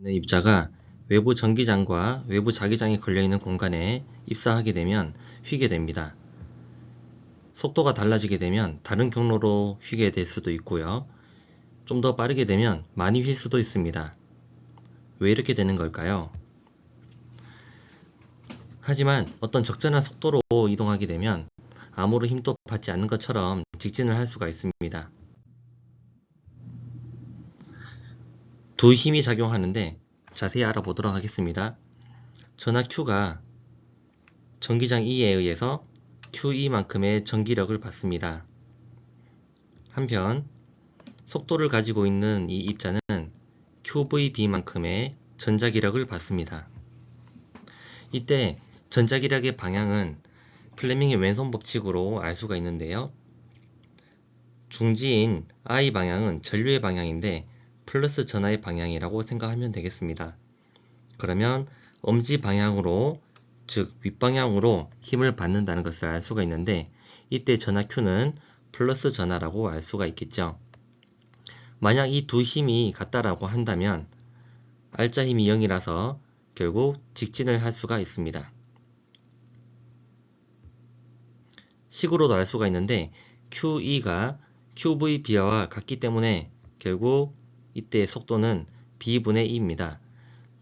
있는 입자가 외부 전기장과 외부 자기장이 걸려있는 공간에 입사하게 되면 휘게 됩니다. 속도가 달라지게 되면 다른 경로로 휘게 될 수도 있고요. 좀 더 빠르게 되면 많이 휠 수도 있습니다. 왜 이렇게 되는 걸까요? 하지만 어떤 적절한 속도로 이동하게 되면 아무런 힘도 받지 않는 것처럼 직진을 할 수가 있습니다. 두 힘이 작용하는데 자세히 알아보도록 하겠습니다. 전하 Q가 전기장 E에 의해서 QE만큼의 전기력을 받습니다. 한편 속도를 가지고 있는 이 입자는 QVB만큼의 전자기력을 받습니다. 이때 전자기력의 방향은 플레밍의 왼손 법칙으로 알 수가 있는데요. 중지인 I 방향은 전류의 방향인데 플러스 전하의 방향이라고 생각하면 되겠습니다. 그러면 엄지 방향으로, 즉 윗방향으로 힘을 받는다는 것을 알 수가 있는데 이때 전하 Q는 플러스 전하라고 알 수가 있겠죠. 만약 이 두 힘이 같다라고 한다면 알짜 힘이 0이라서 결국 직진을 할 수가 있습니다. 식으로도 알 수가 있는데 QE가 QVB와 같기 때문에 결국 이때 속도는 B분의 E입니다.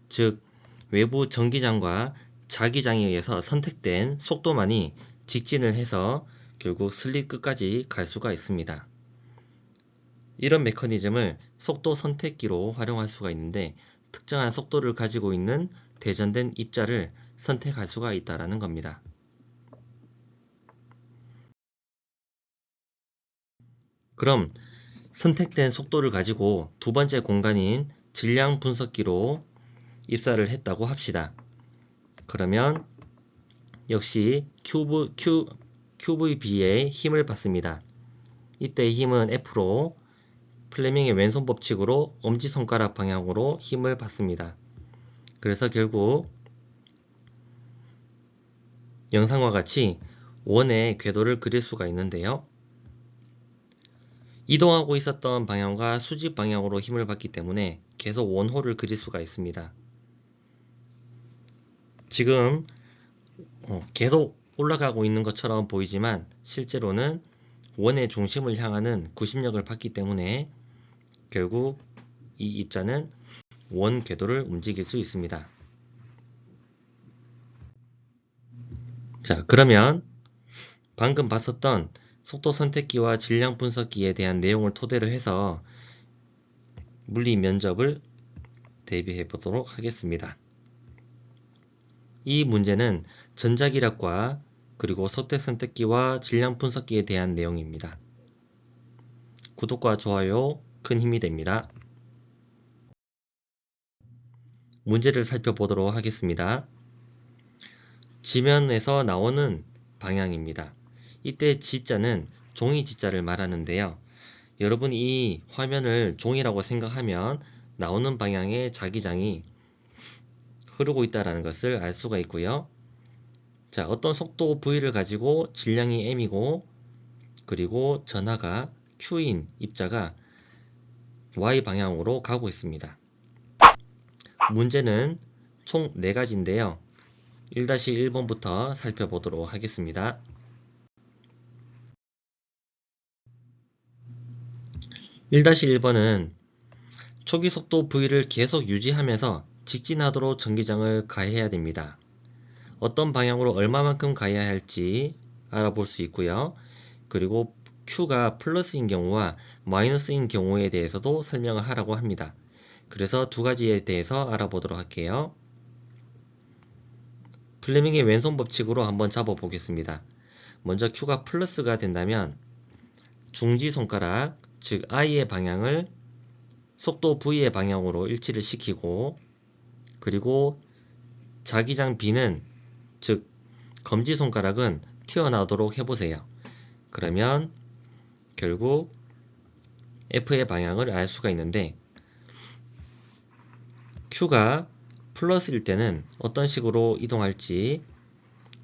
즉 외부 전기장과 자기장에 의해서 선택된 속도만이 직진을 해서 결국 슬릿 끝까지 갈 수가 있습니다. 이런 메커니즘을 속도 선택기로 활용할 수가 있는데 특정한 속도를 가지고 있는 대전된 입자를 선택할 수가 있다는 겁니다. 그럼 선택된 속도를 가지고 두 번째 공간인 질량 분석기로 입사를 했다고 합시다. 그러면 역시 QVB의 힘을 받습니다. 이때 힘은 F로 플레밍의 왼손 법칙으로 엄지손가락 방향으로 힘을 받습니다. 그래서 결국 영상과 같이 원의 궤도를 그릴 수가 있는데요. 이동하고 있었던 방향과 수직 방향으로 힘을 받기 때문에 계속 원호를 그릴 수가 있습니다. 지금 계속 올라가고 있는 것처럼 보이지만 실제로는 원의 중심을 향하는 구심력을 받기 때문에 결국 이 입자는 원 궤도를 움직일 수 있습니다. 자, 그러면 방금 봤었던 속도 선택기와 질량 분석기에 대한 내용을 토대로 해서 물리 면접을 대비해 보도록 하겠습니다. 이 문제는 전자기력과 그리고 속도 선택기와 질량 분석기에 대한 내용입니다. 구독과 좋아요 큰 힘이 됩니다. 문제를 살펴보도록 하겠습니다. 지면에서 나오는 방향입니다. 이때 G자는 종이 G자를 말하는데요. 여러분 이 화면을 종이라고 생각하면 나오는 방향의 자기장이 흐르고 있다는 것을 알 수가 있고요. 자, 어떤 속도 V를 가지고 질량이 M이고 그리고 전하가 Q인 입자가 Y 방향으로 가고 있습니다. 문제는 총 4가지인데요. 1-1번부터 살펴보도록 하겠습니다. 1-1번은 초기 속도 V를 계속 유지하면서 직진하도록 전기장을 가해야 됩니다. 어떤 방향으로 얼마만큼 가해야 할지 알아볼 수 있고요. 그리고 Q가 플러스인 경우와 마이너스인 경우에 대해서도 설명을 하라고 합니다. 그래서 두 가지에 대해서 알아보도록 할게요. 플레밍의 왼손 법칙으로 한번 잡아 보겠습니다. 먼저 Q가 플러스가 된다면 중지손가락, 즉 I의 방향을 속도 V의 방향으로 일치를 시키고 그리고 자기장 B는 즉 검지손가락은 튀어나오도록 해보세요. 그러면 결국 F의 방향을 알 수가 있는데 Q가 플러스일 때는 어떤 식으로 이동할지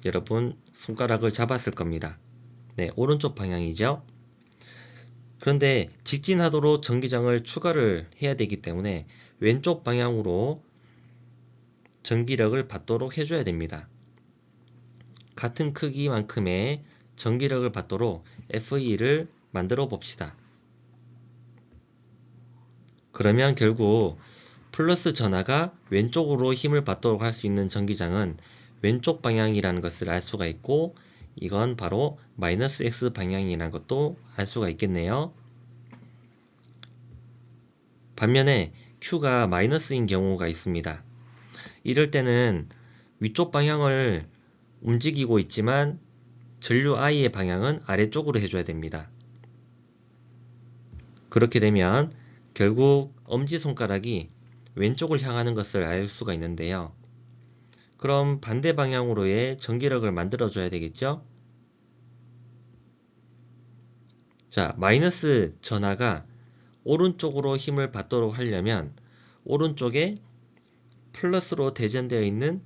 여러분 손가락을 잡았을 겁니다. 네, 오른쪽 방향이죠. 그런데 직진하도록 전기장을 추가를 해야 되기 때문에 왼쪽 방향으로 전기력을 받도록 해줘야 됩니다. 같은 크기만큼의 전기력을 받도록 FE를 만들어 봅시다. 그러면 결국 플러스 전하가 왼쪽으로 힘을 받도록 할 수 있는 전기장은 왼쪽 방향이라는 것을 알 수가 있고, 이건 바로 마이너스 X 방향이라는 것도 알 수가 있겠네요. 반면에 Q가 마이너스인 경우가 있습니다. 이럴 때는 위쪽 방향을 움직이고 있지만 전류 I의 방향은 아래쪽으로 해줘야 됩니다. 그렇게 되면 결국 엄지손가락이 왼쪽을 향하는 것을 알 수가 있는데요. 그럼 반대 방향으로의 전기력을 만들어 줘야 되겠죠? 자, 마이너스 전하가 오른쪽으로 힘을 받도록 하려면 오른쪽에 플러스로 대전되어 있는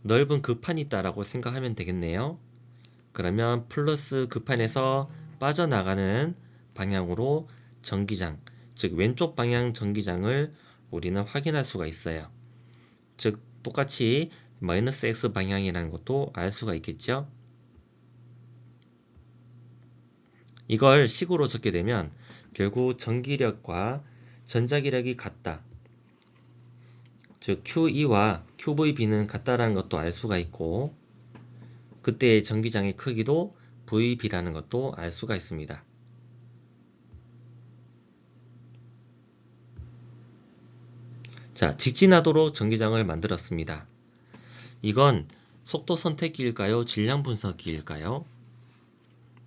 넓은 급판이 있다라고 생각하면 되겠네요. 그러면 플러스 급판에서 빠져나가는 방향으로 전기장, 즉 왼쪽 방향 전기장을 우리는 확인할 수가 있어요. 즉 똑같이 마이너스 X 방향이라는 것도 알 수가 있겠죠. 이걸 식으로 적게 되면 결국 전기력과 전자기력이 같다. 즉 QE와 QVB는 같다라는 것도 알 수가 있고, 그때의 전기장의 크기도 VB라는 것도 알 수가 있습니다. 자, 직진하도록 전기장을 만들었습니다. 이건 속도 선택기일까요? 질량 분석기일까요?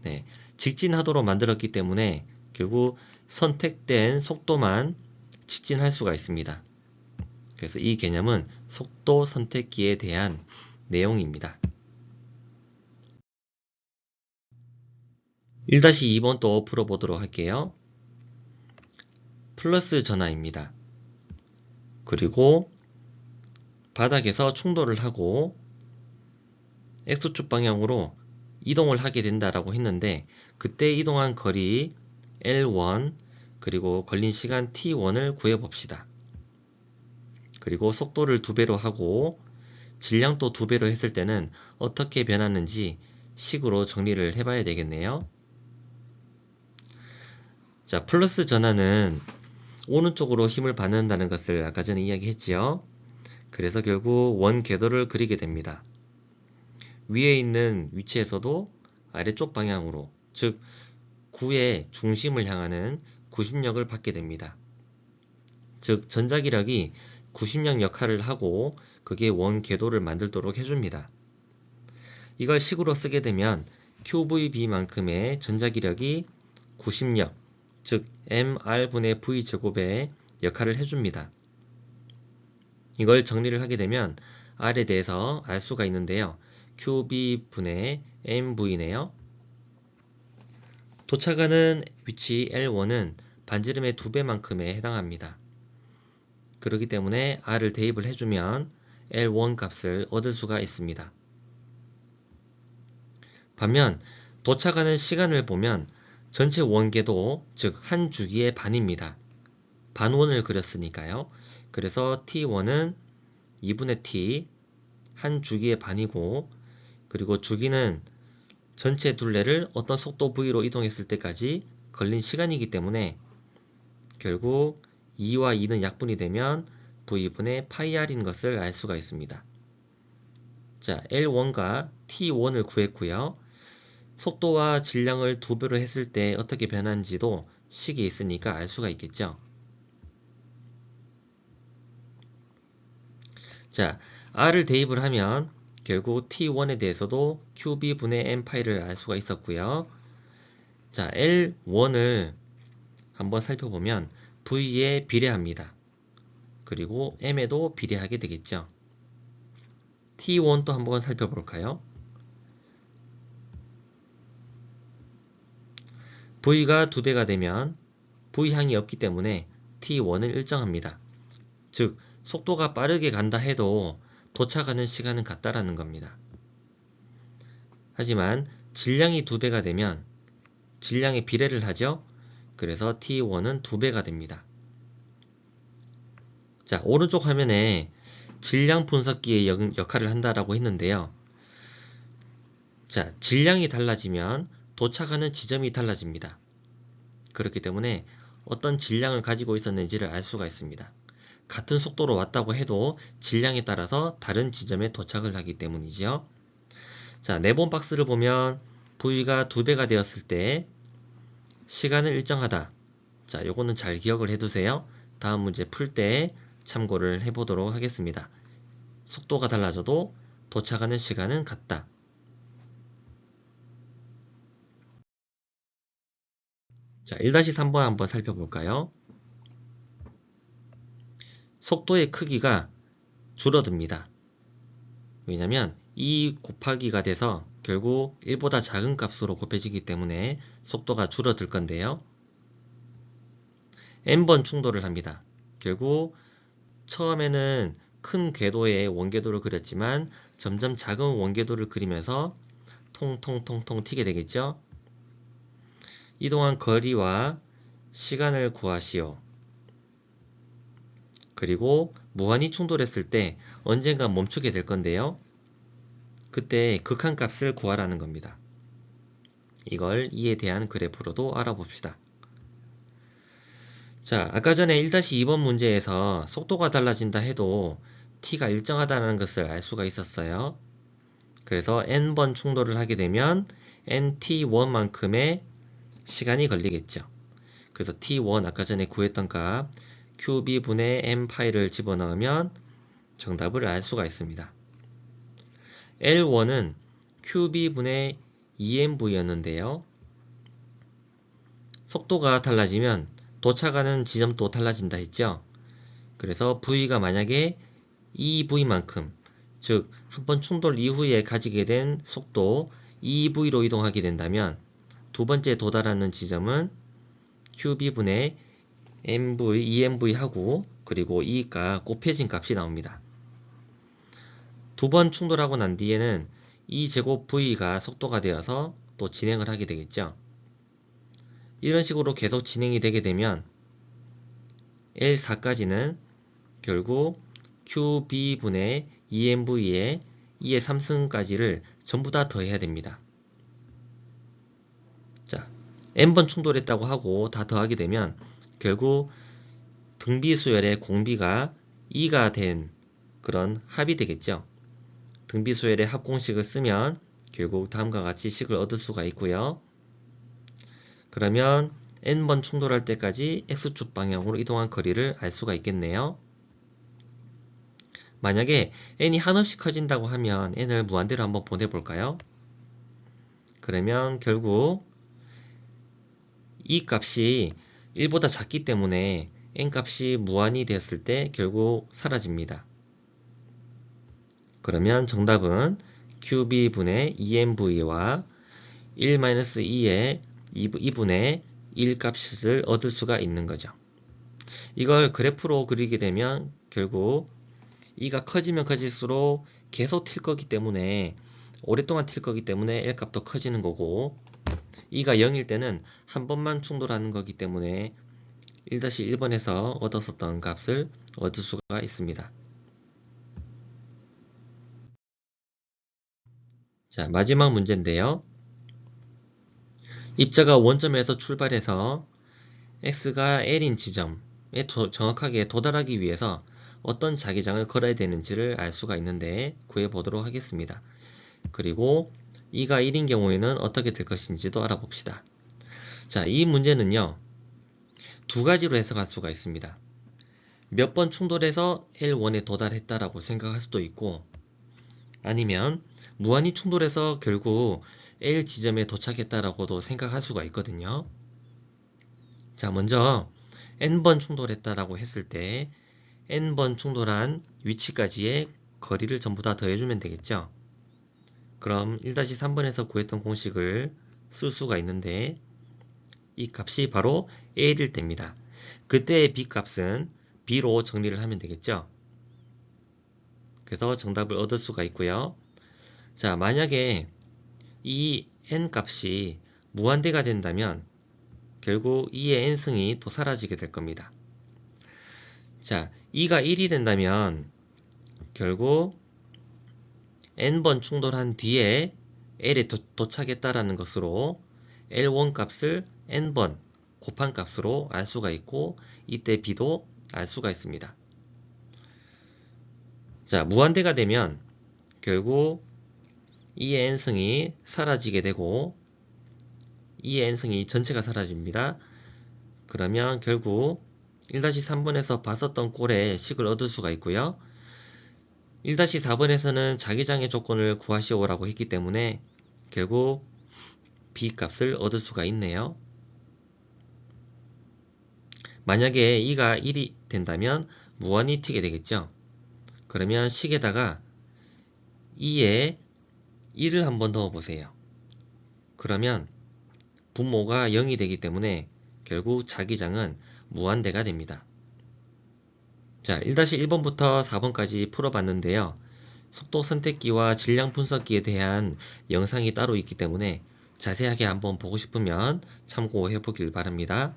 네, 직진하도록 만들었기 때문에 결국 선택된 속도만 직진할 수가 있습니다. 그래서 이 개념은 속도 선택기에 대한 내용입니다. 1-2번 또 풀어보도록 할게요. 플러스 전하입니다. 그리고 바닥에서 충돌을 하고 X축 방향으로 이동을 하게 된다라고 했는데, 그때 이동한 거리 L1 그리고 걸린 시간 T1을 구해봅시다. 그리고 속도를 2배로 하고 질량도 2배로 했을 때는 어떻게 변하는지 식으로 정리를 해봐야 되겠네요. 자, 플러스 전하는 오른쪽으로 힘을 받는다는 것을 아까 전에 이야기했지요. 그래서 결국 원 궤도를 그리게 됩니다. 위에 있는 위치에서도 아래쪽 방향으로, 즉 9의 중심을 향하는 구심력을 받게 됩니다. 즉 전자기력이 구심력 역할을 하고 그게 원 궤도를 만들도록 해줍니다. 이걸 식으로 쓰게 되면 QVB만큼의 전자기력이 구심력, 즉 mr분의 v제곱의 역할을 해줍니다. 이걸 정리를 하게 되면 R에 대해서 알 수가 있는데요. QB분의 mv네요. 도착하는 위치 L1은 반지름의 2배만큼에 해당합니다. 그렇기 때문에 R을 대입을 해주면 L1 값을 얻을 수가 있습니다. 반면 도착하는 시간을 보면 전체 원궤도, 즉 한 주기의 반입니다. 반원을 그렸으니까요. 그래서 T1은 2분의 T, 한 주기의 반이고, 그리고 주기는 전체 둘레를 어떤 속도 V로 이동했을 때까지 걸린 시간이기 때문에 결국 2와 2는 약분이 되면 V분의 파이R인 것을 알 수가 있습니다. 자, L1과 T1을 구했고요. 속도와 질량을 2배로 했을 때 어떻게 변하는지도 식이 있으니까 알 수가 있겠죠. 자, R을 대입을 하면 결국 T1에 대해서도 QB분의 M파이를 알 수가 있었고요. 자, L1을 한번 살펴보면 V에 비례합니다. 그리고 M에도 비례하게 되겠죠. T1도 한번 살펴볼까요? V가 2배가 되면 V향이 없기 때문에 T1을 일정합니다. 즉 속도가 빠르게 간다 해도 도착하는 시간은 같다라는 겁니다. 하지만 질량이 2배가 되면 질량의 비례를 하죠. 그래서 t1은 2배가 됩니다. 자, 오른쪽 화면에 질량 분석기의 역할을 한다라고 했는데요. 자, 질량이 달라지면 도착하는 지점이 달라집니다. 그렇기 때문에 어떤 질량을 가지고 있었는지를 알 수가 있습니다. 같은 속도로 왔다고 해도 질량에 따라서 다른 지점에 도착을 하기 때문이죠. 자, 네번 박스를 보면 V가 2배가 되었을 때 시간은 일정하다. 자, 요거는 잘 기억을 해두세요. 다음 문제 풀 때 참고를 해보도록 하겠습니다. 속도가 달라져도 도착하는 시간은 같다. 자, 1-3번 한번 살펴볼까요? 속도의 크기가 줄어듭니다. 왜냐면 2 곱하기가 돼서 결국 1보다 작은 값으로 곱해지기 때문에 속도가 줄어들 건데요. n번 충돌을 합니다. 결국 처음에는 큰 궤도의 원궤도를 그렸지만 점점 작은 원궤도를 그리면서 통통통통 튀게 되겠죠. 이동한 거리와 시간을 구하시오. 그리고 무한히 충돌했을 때 언젠가 멈추게 될 건데요. 그때 극한값을 구하라는 겁니다. 이걸 이에 대한 그래프로도 알아봅시다. 자, 아까 전에 1-2번 문제에서 속도가 달라진다 해도 t가 일정하다는 것을 알 수가 있었어요. 그래서 n번 충돌을 하게 되면 nt1만큼의 시간이 걸리겠죠. 그래서 t1 아까 전에 구했던 값 qb분의 m파이를 집어넣으면 정답을 알 수가 있습니다. L1은 qb분의 2mv였는데요. 속도가 달라지면 도착하는 지점도 달라진다 했죠. 그래서 v가 만약에 2v만큼, 즉 한 번 충돌 이후에 가지게 된 속도 2v로 이동하게 된다면 두 번째 도달하는 지점은 qb분의 mv, 2mv하고 그리고 이가 곱해진 값이 나옵니다. 두 번 충돌하고 난 뒤에는 2제곱 v가 속도가 되어서 또 진행을 하게 되겠죠. 이런 식으로 계속 진행이 되게 되면 L4까지는 결국 QB분의 2MV에 2의 3승까지를 전부 다 더해야 됩니다. 자, n번 충돌했다고 하고 다 더하게 되면 결국 등비수열의 공비가 2가 된 그런 합이 되겠죠. 등비수열의 합공식을 쓰면 결국 다음과 같이 식을 얻을 수가 있고요. 그러면 n번 충돌할 때까지 x축 방향으로 이동한 거리를 알 수가 있겠네요. 만약에 n이 한없이 커진다고 하면 n을 무한대로 한번 보내볼까요? 그러면 결국 이 값이 1보다 작기 때문에 n 값이 무한이 되었을 때 결국 사라집니다. 그러면 정답은 qb분의 2mv와 1-2의 2분의 1 값을 얻을 수가 있는 거죠. 이걸 그래프로 그리게 되면 결국 이가 커지면 커질수록 계속 튈 거기 때문에 오랫동안 튈 거기 때문에 L 값도 커지는 거고 이가 0일 때는 한 번만 충돌하는 거기 때문에 1-1번에서 얻었었던 값을 얻을 수가 있습니다. 자, 마지막 문제인데요. 입자가 원점에서 출발해서 x가 L인 지점에 정확하게 도달하기 위해서 어떤 자기장을 걸어야 되는지를 알 수가 있는데 구해보도록 하겠습니다. 그리고 이가 1인 경우에는 어떻게 될 것인지도 알아봅시다. 자, 이 문제는요. 두 가지로 해석할 수가 있습니다. 몇 번 충돌해서 L1에 도달했다라고 생각할 수도 있고 아니면 무한히 충돌해서 결국 L 지점에 도착했다라고도 생각할 수가 있거든요. 자, 먼저 n번 충돌했다라고 했을 때 n번 충돌한 위치까지의 거리를 전부 다 더해주면 되겠죠. 그럼 1-3번에서 구했던 공식을 쓸 수가 있는데 이 값이 바로 A일 때입니다. 그때의 B 값은 B로 정리를 하면 되겠죠. 그래서 정답을 얻을 수가 있고요. 자, 만약에 이 n 값이 무한대가 된다면 결국 2의 n승이 또 사라지게 될 겁니다. 자, 2가 1이 된다면 결국 n번 충돌한 뒤에 L에 도착했다라는 것으로 L1 값을 n번 곱한 값으로 알 수가 있고 이때 B도 알 수가 있습니다. 자, 무한대가 되면 결국 2의 n승이 사라지게 되고 2의 n승이 전체가 사라집니다. 그러면 결국 1-3번에서 봤었던 꼴의 식을 얻을 수가 있고요. 1-4번에서는 자기장의 조건을 구하시오라고 했기 때문에 결국 B 값을 얻을 수가 있네요. 만약에 2가 1이 된다면 무한히 튀게 되겠죠. 그러면 식에다가 2에 1을 한번 넣어 보세요. 그러면 분모가 0이 되기 때문에 결국 자기장은 무한대가 됩니다. 자, 1-1번부터 4번까지 풀어봤는데요. 속도 선택기와 질량 분석기에 대한 영상이 따로 있기 때문에 자세하게 한번 보고 싶으면 참고해 보길 바랍니다.